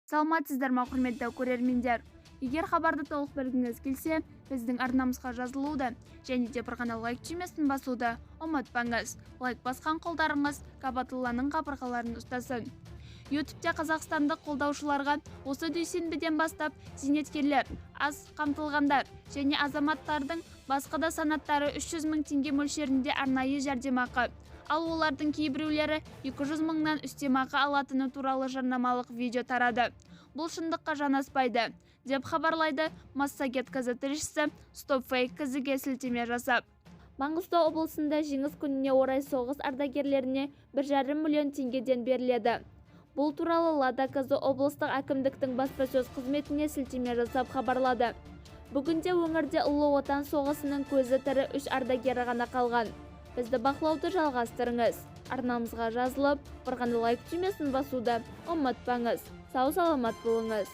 Саламатсыздар ма, құрметті көрермендер. Егер хабарды толық білгіңіз келсе, біздің арнамызға жазылуды және де бір ғана лайк түймесін басуды ұмытпаңыз. Лайк басқан қолдарыңыз Кабатулланың қабырғаларын ұстасын. YouTube'те қазақстандық қолдаушыларға осы дүйсенбіден бастап зейнеткерлер, аз қамтылғандар және азаматтардың басқа да санаттары 300 мың теңге мөлшерінде арнайы жәрдемақы, ал олардың кейбіреулері 200 мыңнан үстемақы алатыны туралы жарнамалық видео тарады. Бұл шындыққа жанаспайды, деп хабарлайды Массагет тілшісі StopFake ге сілтеме жасап. Маңғыстау облысында жеңіс күніне орай соғыс ардагерлеріне 1,5 миллион теңгеден беріледі. Бұл туралы Лада облыстық әкімдіктің баспасөз қызметіне сілтеме жасап хабарлады. Бүгінде өңірде ұлы отан соғысының көзі тірі 3 ардагері ғана қалған. Бізді бақылауды жалғастырыңыз. Арнамызға жазылып, бір ғана лайк түймесін басуды ұмытпаңыз. Сау саламат болыңыз.